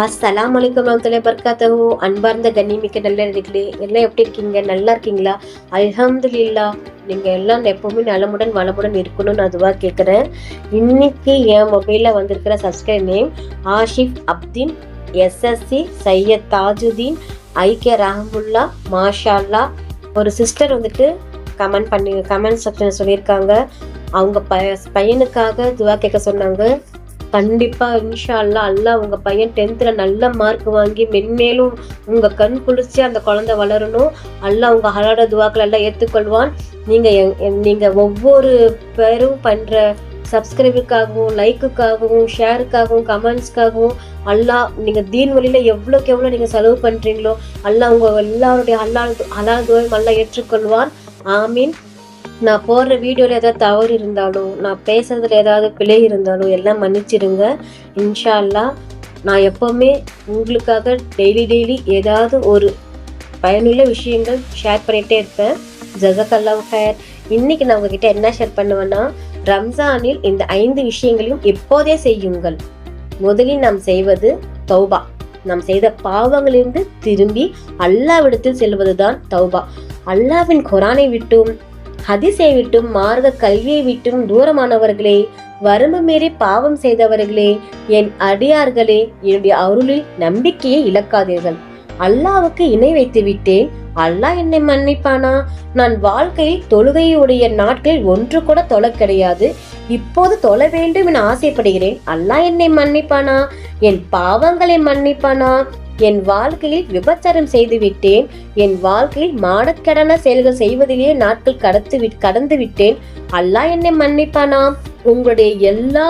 அஸ்ஸலாமு அலைக்கும் வரஹ்மத்துல்லாஹி வபரகாத்துஹு. அன்பார்ந்த கண்ணியமிக்க நல்லடிகளே, எல்லாம் எப்படி இருக்கீங்க? நல்லா இருக்கீங்களா? அல்ஹம்துலில்லாஹ். நீங்க எல்லாம் எப்பவுமே நலமுடன் வளமுடன் இருக்கணும்னு அதுவா கேட்குறேன். இன்னைக்கு என் மொபைல்ல வந்திருக்கிற subscribe name Ashif Abdeen, SSC Syed Tajuddin, ஐக்கிய ரஹமுல்லா, மாஷா அல்லாஹ். ஒரு சிஸ்டர் வந்துட்டு கமெண்ட் செக்ஷன் சொல்லியிருக்காங்க. அவங்க பையனுக்காக துவா கேட்க சொன்னாங்க. கண்டிப்பா இன்ஷா அல்லாஹ் அல்லாஹ் உங்க பையன் 10th நல்ல மார்க் வாங்கி மென்மேலும் உங்க கண் குளிர்ச்சி அந்த குழந்தை வளரணும். அல்லாஹ் உங்க ஹலாட துவாக்கள் எல்லாம் ஏற்றுக்கொள்வான். நீங்க ஒவ்வொரு பேரும் பண்ற சப்ஸ்கிரைபுக்காகவும், லைக்குக்காகவும், ஷேருக்காகவும், கமெண்ட்ஸ்க்காகவும் அல்லாஹ் நீங்க தீன் வழியில எவ்வளோக்கு எவ்வளோ நீங்க செலவு பண்றீங்களோ அல்லாஹ் உங்க எல்லாருடைய ஹலால் துவாயும் அல்லாஹ் ஏற்றுக்கொள்வான். ஆமீன். நான் போடுற வீடியோவில் ஏதாவது தவறு இருந்தாலும், நான் பேசுறதுல ஏதாவது பிழை இருந்தாலும் எல்லாம் மன்னிச்சிடுங்க. இன்ஷா அல்லாஹ். நான் எப்போவுமே உங்களுக்காக டெய்லி ஏதாவது ஒரு பயனுள்ள விஷயங்கள் ஷேர் பண்ணிகிட்டே இருப்பேன். ஜஸாக்கல்லாஹு ஹைர். இன்னைக்கு நான் உங்ககிட்ட என்ன ஷேர் பண்ணுவேன்னா, ரம்ஜானில் இந்த 5 விஷயங்களையும் எப்போதே செய்யுங்கள். முதலில் நாம் செய்வது தௌபா. நாம் செய்த பாவங்களிலிருந்து திரும்பி அல்லாஹ்விடத்தில் செல்வதுதான் தௌபா. அல்லாஹ்வின் குர்ஆனை விட்டும் ஹதீஸை விட்டும் மார்க்க கல்வியை விட்டும் தூரமானவர்களே, வரம்பு மீறி பாவம் செய்தவர்களே, என் அடியார்களே, என்னுடைய அருளில் நம்பிக்கையை இழக்காதீர்கள். அல்லாஹ்வுக்கு இணை வைத்து விட்டேன், அல்லாஹ் என்னை மன்னிப்பானா? நான் வாழ்க்கையில் தொழுகையுடைய நாட்களில் ஒன்று கூட தொழ கிடையாது. இப்போது தொழ வேண்டும் என ஆசைப்படுகிறேன். அல்லாஹ் என்னை மன்னிப்பானா? என் பாவங்களை மன்னிப்பானா? என் வாழ்க்கையில் விபச்சாரம் செய்து விட்டேன். என் வாழ்க்கையில் மானக்கேடான செயல்கள் செய்வதிலேயே நாட்கள் கடந்து விட்டேன். அல்லாஹ் என்னை மன்னிப்பானா? உங்களுடைய எல்லா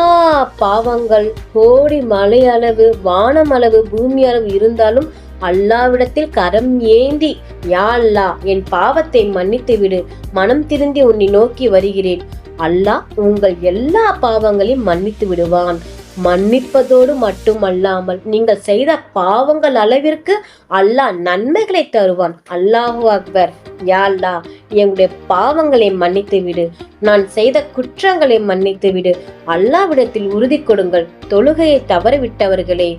பாவங்கள் கோடி மலை அளவு, வானம் அளவு, பூமி அளவு இருந்தாலும் அல்லாஹ்விடத்தில் கரம் ஏந்தி, யா அல்லாஹ் என் பாவத்தை மன்னித்து விடு, மனம் திருந்தி உன்னை நோக்கி வருகிறேன். அல்லாஹ் உங்கள் எல்லா பாவங்களையும் மன்னித்து விடுவான். மன்னிப்பதோடு மட்டுமல்லாமல் நீங்கள் செய்த பாவங்கள் அளவிற்கு அல்லாஹ் நன்மைகளை தருவான். அல்லாஹு அக்பர். யா அல்லாஹ் எங்களுடைய பாவங்களை மன்னித்து விடு, நான் செய்த குற்றங்களை மன்னித்து விடு. அல்லாஹ்விடத்தில் உறுதி கொடுங்கள். தொழுகையை தவறவிட்டவர்களே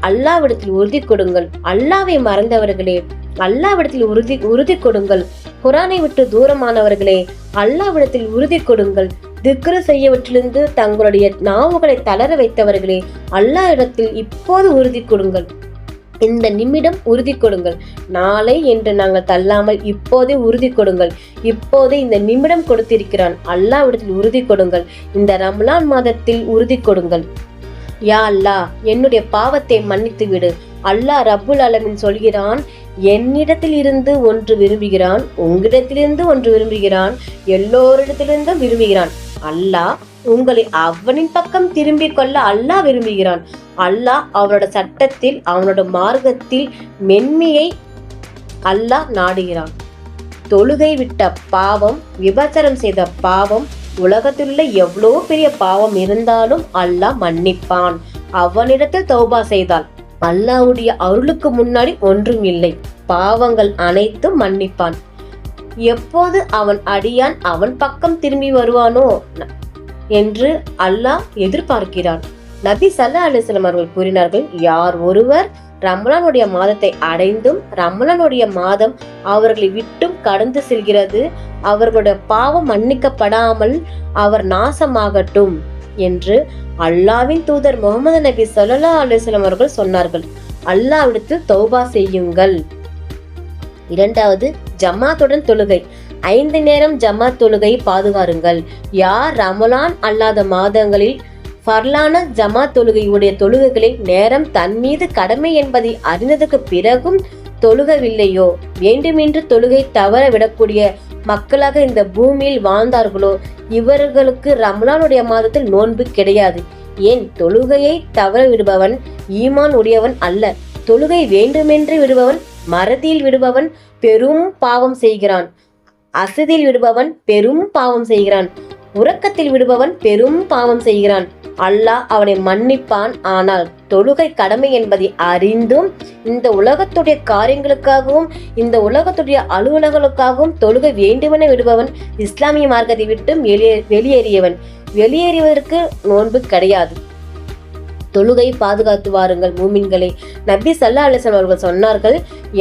அல்லாஹ்விடத்தில் உறுதி கொடுங்கள். அல்லாஹ்வை மறந்தவர்களே அல்லாஹ்விடத்தில் உறுதி கொடுங்கள். குர்ஆனை விட்டு தூரமானவர்களே அல்லாஹ்விடத்தில் உறுதி கொடுங்கள். திக்ரு செய்யவற்றிலிருந்து தங்களுடைய நாவுகளை தளர வைத்தவர்களே அல்லாஹ்விடத்தில் இப்போது உறுதி கொடுங்கள். இந்த நிமிடம் உறுதி கொடுங்கள். நாளை என்று நாங்கள் தள்ளாமல் இப்போதே உறுதி கொடுங்கள். இப்போதே இந்த நிமிடம் கொடுத்திருக்கிறான். அல்லாஹ்விடத்தில் உறுதி கொடுங்கள். இந்த ரமலான் மாதத்தில் உறுதி கொடுங்கள். யா அல்லாஹ் என்னுடைய பாவத்தை மன்னித்து விடு. அல்லாஹ் ரப்புல் ஆலமீன் சொல்கிறான், என்னிடத்தில் இருந்து ஒன்று விரும்புகிறான், உங்களிடத்திலிருந்து ஒன்று விரும்புகிறான், எல்லோரிடத்திலிருந்தும் விரும்புகிறான். அல்லாஹ் உங்களை அவனின் பக்கம் திரும்பிக் கொள்ள அல்லாஹ் விரும்புகிறான். அல்லாஹ் அவனோட சட்டத்தில், அவனோட மார்க்கத்தில் மென்மையை அல்லாஹ் நாடுகிறான். தொழுகை விட்ட பாவம், விபச்சாரம் செய்த பாவம், உலகத்திலுள்ள எவ்வளோ பெரிய பாவம் இருந்தாலும் அல்லாஹ் மன்னிப்பான். அவனிடத்தில் தௌபா செய்தால் அல்லாஹ்வுடைய அருளுக்கு முன்னாடி ஒன்றும் இல்லை. பாவங்கள் அனைத்தும் மன்னிப்பான். எப்போது அவன் அடியான் அவன் பக்கம் திரும்பி வருவானோ என்று அல்லாஹ் எதிர்பார்க்கிறான். நபி ஸல்லல்லாஹு அலைஹி வஸல்லம் அவர்கள் கூறினார்கள், யார் ஒருவர் ரமலானுடைய மாதத்தை அடைந்தும் ரமலானுடைய மாதம் அவர்களை விட்டும் கடந்து செல்கிறது, அவர்களுடைய பாவம் மன்னிக்கப்படாமல் அவர் நாசமாகட்டும் என்று அல்லாஹ்வின் தூதர் முகமது நபி ஸல்லல்லாஹு அலைஹி வஸல்லம் அவர்கள் சொன்னார்கள். அல்லாஹ்விடத்தில் தௌபா செய்யுங்கள். இரண்டாவது, ஜமாத்துடன் தொழுகை. 5 நேரம் ஜமாத் தொழுகை பாதுகாருங்கள். யார் ரமலான் அல்லாத மாதங்களில் ஃபர்லான ஜமாத் தொழுகையுடைய தொழுகைகளை நேரம் தன் மீது கடமை என்பதை அறிந்ததற்கு பிறகும் தொழுகவில்லையோ, வேண்டுமென்று தொழுகை தவற விடக்கூடிய மக்களாக இந்த பூமியில் வாழ்ந்தார்களோ, இவர்களுக்கு ரமலானுடைய மாதத்தில் நோன்பு கிடையாது. ஏன்? தொழுகையை தவற விடுபவன் ஈமான் உடையவன் அல்ல. தொழுகை வேண்டுமென்று விடுபவன், மறதியில் விடுபவன் பெரும் பாவம் செய்கிறான். அசதியில் விடுபவன் பெரும் பாவம் செய்கிறான். உறக்கத்தில் விடுபவன் பெரும் பாவம் செய்கிறான். அல்லாஹ் அவனை மன்னிப்பான். ஆனால் தொழுகை கடமை என்பதை அறிந்தும் இந்த உலகத்துடைய காரியங்களுக்காகவும் இந்த உலகத்துடைய அலுவலர்களுக்காகவும் தொழுகை வேண்டுமென விடுபவன் இஸ்லாமிய மார்க்கத்தை விட்டும் வெளியேறியவன். வெளியேறியவதற்கு நோன்பு கிடையாது. தொழுகை பாதுகாத்து வாருங்கள் மூமின்களே. நபி ஸல்லல்லாஹு அலைஹி வஸல்லம் அவர்கள் சொன்னார்கள்,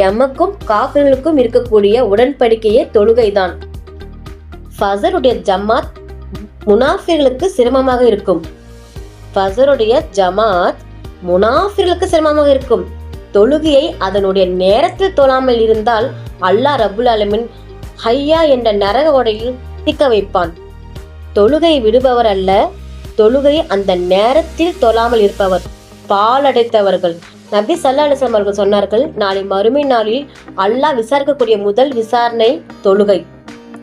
எமக்கும் காஃபிர்களுக்கும் இருக்கக்கூடிய உடன்படிக்கையே தொழுகைதான். ஃபஜருடைய ஜமாத் முனாஃபிர்களுக்கு சிரமமாக இருக்கும். ஃபஜருடைய ஜமாத் முனாஃபிர்களுக்கு சிரமமாக இருக்கும். தொழுகையை அதனுடைய நேரத்தில் தொழாமல் இருந்தால் அல்லாஹ் ரப்புல் ஆலமீன் ஹையா என்ற நரக உடையில் சிக்க வைப்பான். தொழுகை விடுபவர் அல்ல, தொழுகை அந்த நேரத்தில் தொழாமல் இருப்பவர் பாலடைத்தவர்கள். நபி ஸல்லல்லாஹு அலைஹி வஸல்லம் அவர்கள் சொன்னார்கள், நாளை மறுமை நாளில் அல்லாஹ் விசாரிக்கக்கூடிய முதல் விசாரணை தொழுகை.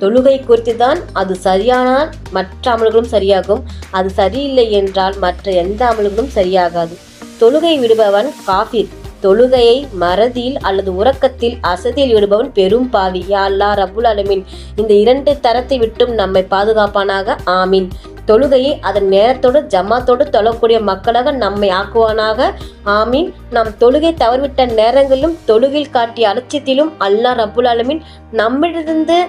தொழுகை குறித்து தான். அது சரியானால் மற்ற அமல்களும் சரியாகும், அது சரியில்லை என்றால் மற்ற எந்த அமல்களும் சரியாகாது. தொழுகை விடுபவன் காஃபிர். தொழுகையை மறதியில் அல்லது உறக்கத்தில் அசதியில் விடுபவன் பெரும் பாவி. யா அல்லாஹ் ரப்புல் ஆலமீன் இந்த 2 தரத்தை விட்டும் நம்மை பாதுகாப்பானாக. ஆமீன். தொழுகையை அதன் நேரத்தோடு ஜமாத்தோடு தொழக்கூடிய மக்களாக நம்மை ஆக்குவானாக. ஆமீன். நாம் தொழுகை தவறிவிட்ட நேரங்களிலும் தொழுகையில் காட்டிய அலட்சியத்திலும் அல்லாஹ் ரப்புல் ஆலமீன் நம்மிடமிருந்து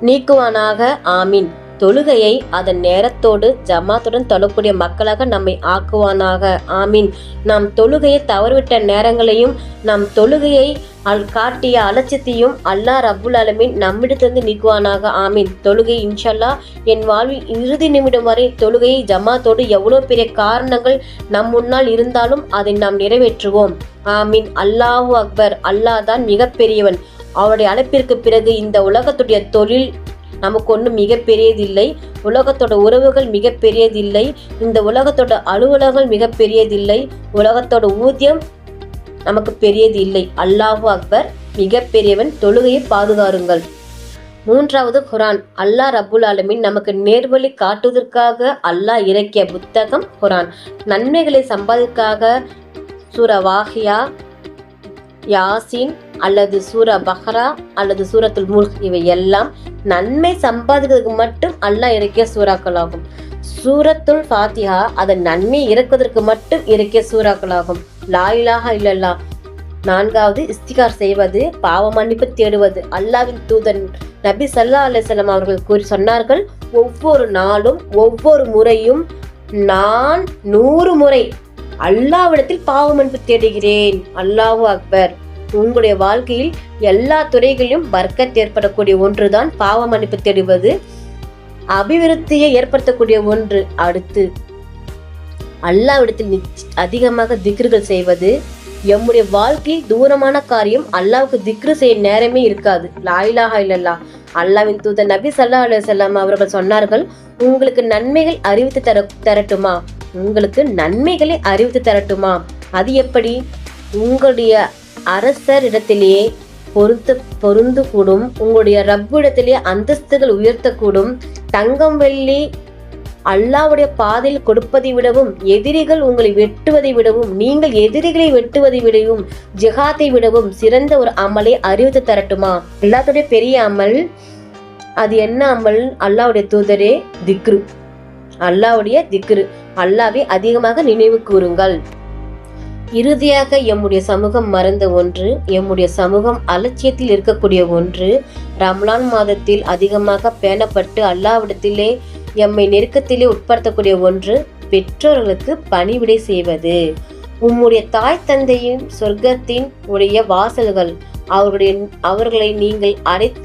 நீக்குவானாக. ஆமீன். தொழுகையை அதன் நேரத்தோடு ஜமாத்துடன் தொழக்கூடிய மக்களாக நம்மை ஆக்குவானாக. ஆமீன். நாம் தொழுகையை தவறிவிட்ட நேரங்களையும் நாம் தொழுகையை காட்டிய அலட்சியத்தையும் அல்லாஹ் ரப்புல் ஆலமீன் நம்மிடத்திலிருந்து நீக்குவானாக. ஆமீன். தொழுகை இன்ஷா அல்லாஹ் என் வாழ்வில் இறுதி நிமிடம் வரை தொழுகையை ஜமாத்தோடு எவ்வளவு பெரிய காரணங்கள் நம் முன்னால் இருந்தாலும் அதை நாம் நிறைவேற்றுவோம். ஆமீன். அல்லாஹு அக்பர். அல்லாஹ் தான் மிகப்பெரியவன். அவருடைய அழைப்பிற்கு பிறகு இந்த உலகத்துடைய தொழில் நமக்கு ஒன்றும் மிக பெரியதில்லை. உலகத்தோட உறவுகள் மிக பெரியதில்லை. இந்த உலகத்தோட அலுவலகங்கள் மிக பெரியதில்லை. உலகத்தோட ஊதியம் நமக்கு பெரியது இல்லை. அல்லாஹு அக்பர். மிக பெரியவன். தொழுகையை பாதுகாருங்கள். 3வது குர்ஆன். அல்லாஹ் ரப்புல் ஆலமீன் நமக்கு நேர்வழி காட்டுவதற்காக அல்லாஹ் இறக்கிய புத்தகம் குர்ஆன். நன்மைகளை சம்பாதிக்காக சூரா வாகியா, யாசின் அல்லது சூரா பஹ்ரா அல்லது சூரத்துல் முல்க் இவை எல்லாம் நன்மை சம்பாதிக்கிறதுக்கு மட்டும் அல்லாஹ் இறக்கிய சூறாக்களாகும். சூரத்துல் ஃபாத்திஹா அதன் நன்மை இறக்குவதற்கு மட்டும் இறக்கிய சூறாக்களாகும். லா இலாஹா இல்லல்லாஹ் 4வது இஸ்திகார் செய்வது, பாவ மன்னிப்பு தேடுவது. அல்லாஹ்வின் தூதர் நபி ஸல்லல்லாஹு அலைஹி வஸல்லம் அவர்கள் சொன்னார்கள், ஒவ்வொரு நாளும் ஒவ்வொரு முறையும் நான் 100 முறை அல்லாஹ்விடத்தில் பாவ மன்னிப்பு தேடுகிறேன். அல்லாஹு அக்பர். உங்களுடைய வாழ்க்கையில் எல்லா துறைகளிலும் பர்க்கத் ஏற்படக்கூடிய ஒன்றுதான் பாவ மன்னிப்பு தேடுவது, அபிவிருத்தியை ஏற்படுத்தக்கூடிய ஒன்று. அடுத்து அல்லாஹ்விடத்தில் அதிகமாக திக்ருகள் செய்வது. எம்முடைய வாழ்க்கையில் தூரமான காரியம் அல்லாஹ்வுக்கு திக்ரு செய்ய நேரமே இருக்காது. லா இலாஹா இல்லல்லாஹ். அல்லாஹ்வின் தூதர் நபி ஸல்லல்லாஹு அலைஹி வஸல்லம் அவர்கள் சொன்னார்கள், உங்களுக்கு நன்மைகள் அறிவித்து தரட்டுமா? உங்களுக்கு நன்மைகளை அறிவித்து தரட்டுமா? அது எப்படி? உங்களுடைய அரசர் இடத்திலேயே பொருந்து கூடும். உங்களுடைய ரப்பு இடத்திலேயே அந்தஸ்துகள் உயர்த்தக்கூடும். தங்கம் வெள்ளி அல்லாஹ்வுடைய பாதையில் கொடுப்பதை விடவும், எதிரிகள் உங்களை வெட்டுவதை விடவும், நீங்கள் எதிரிகளை வெட்டுவதை விடவும், ஜிஹாத்தை விடவும் சிறந்த ஒரு அமலை அறிவித்து தரட்டுமா? எல்லாத்துடைய பெரிய அமல் அது என்ன அமல்? அல்லாஹ்வுடைய தூதரே திக்ரு. அல்லாஹ்வுடைய திக்ரு. அல்லாஹ்வை அதிகமாக நினைவு கூறுங்கள். இறுதியாக எம்முடைய சமூகம் மறந்த ஒன்று, எம்முடைய சமூகம் அலட்சியத்தில் இருக்கக்கூடிய ஒன்று, ரம்லான் மாதத்தில் அதிகமாக பேணப்பட்டு அல்லாஹ்விடத்திலே எம்மை நெருக்கத்திலே உட்படுத்தக்கூடிய ஒன்று, பெற்றோர்களுக்கு பணிவிடை செய்வது. உம்முடைய தாய் தந்தையும் சொர்க்கத்தின் உடைய வாசல்கள். அவர்களை நீங்கள்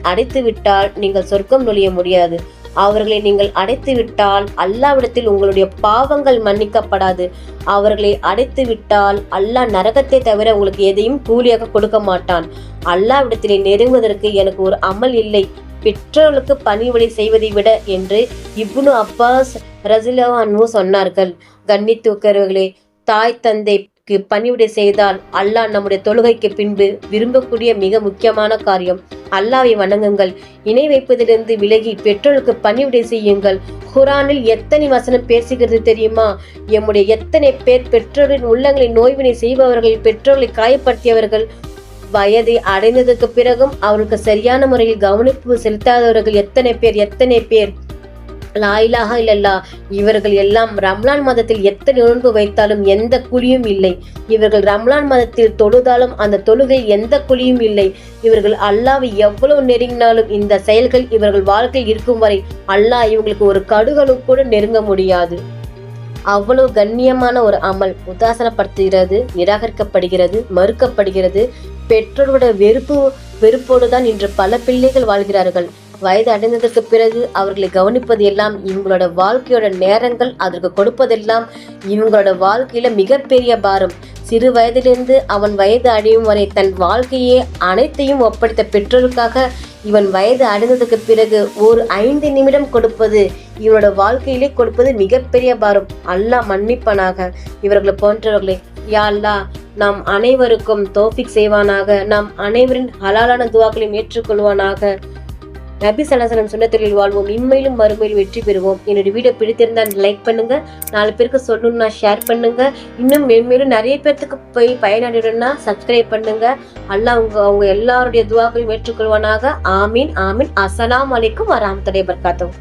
அடைத்து விட்டால் நீங்கள் சொர்க்கம் நுழைய முடியாது. அவர்களை நீங்கள் அடைத்து விட்டால் அல்லாஹ்விடத்தில் உங்களுடைய பாவங்கள் மன்னிக்கப்படாது. அவர்களை அடைத்து விட்டால் அல்லாஹ் நரகத்தை தவிர உங்களுக்கு எதையும் கூலியாக கொடுக்க மாட்டான். அல்லாஹ்விடத்திலே நெருங்குவதற்கு எனக்கு ஒரு அமல் இல்லை, பெற்றோர்களுக்கு பணிவிடை செய்வதை விட என்று இப்னு அப்பாஸ் ரஸியல்லாஹு அன்ஹு சொன்னார்கள். கண்ணியத்துக்குரியவர்களே, தாய் தந்தைக்கு பணிவிடை செய்தால் அல்லாஹ் நம்முடைய தொழுகைக்கு பின்பு விரும்பக்கூடிய மிக முக்கியமான காரியம். அல்லாஹ்வை வணங்குங்கள், இணை வைப்பதிலிருந்து விலகி பெற்றோர்களுக்கு பணிவிடை செய்யுங்கள். குர்ஆனில் எத்தனை வசனம் பேசுகிறது தெரியுமா? எம்முடைய எத்தனை பேர் பெற்றோரின் உள்ளங்களை நோய்வினை செய்பவர்கள், பெற்றோர்களை காயப்படுத்தியவர்கள், வயதை அடைந்ததற்கு பிறகும் அவர்களுக்கு சரியான முறையில் கவனிப்பு செலுத்தாதவர்கள் எத்தனை பேர். லா இலாஹா இல்லல்லாஹ். இவர்கள் எல்லாம் ரம்லான் மாதத்தில் எத்தனை நோன்பு வைத்தாலும் எந்த குழியும் இல்லை. இவர்கள் ரம்லான் மாதத்தில் தொழுதாலும் அந்த தொழுகை எந்த குழியும் இல்லை. இவர்கள் அல்லாஹ்வை எவ்வளவு நெருங்கினாலும் இந்த செயல்கள் இவர்கள் வாழ்க்கையில் இருக்கும் வரை அல்லாஹ் இவங்களுக்கு ஒரு கடுகளவு கூட நெருங்க முடியாது. அவ்வளவு கண்ணியமான ஒரு அமல் உதாசனப்படுத்துகிறது, நிராகரிக்கப்படுகிறது, மறுக்கப்படுகிறது. பெற்றோரோட வெறுப்போடு தான் இன்று பல பிள்ளைகள் வாழ்கிறார்கள். வயது அடைந்ததற்கு பிறகு அவர்களை கவனிப்பது எல்லாம் இவங்களோட வாழ்க்கையோட நேரங்கள், அதற்கு கொடுப்பதெல்லாம் இவங்களோட வாழ்க்கையில மிகப்பெரிய பாரம். சிறு வயதிலிருந்து அவன் வயது அடையும் வரை தன் வாழ்க்கையே அனைத்தையும் ஒப்படைத்த பெற்றோருக்காக இவன் வயது அடைந்ததுக்கு பிறகு ஒரு 5 நிமிடம் கொடுப்பது, இவனோட வாழ்க்கையிலே கொடுப்பது மிகப்பெரிய பாரம். அல்லாஹ் மன்னிப்பனாக இவர்களை போன்றவர்களை. யா அல்லாஹ், நாம் அனைவருக்கும் தௌஃபீக் செய்வானாக. நாம் அனைவரின் ஹலாலான துஆக்களையும் ஏற்றுக்கொள்வானாக. நபி ஸல்லல்லாஹு அலைஹி வஸல்லம் சுன்னத்தில் வாழ்வோம், இன்மையிலும் மறுமையிலும் வெற்றி பெறுவோம். என்னுடைய வீடியோ பிடித்திருந்தால் லைக் பண்ணுங்க, 4 பேருக்கு சொல்லணும்னா ஷேர் பண்ணுங்க. இன்னும் மேலும் நிறைய பேர்த்துக்கு போய் பயனடையணும்னா சப்ஸ்கிரைப் பண்ணுங்க. அல்லாஹ் அவங்க எல்லாருடைய துஆக்களையும் ஏற்றுக்கொள்வானாக. ஆமீன் ஆமீன். அஸ்ஸலாமு அலைக்கும் வரஹ்மத்துல்லாஹி வபரகாத்துஹு.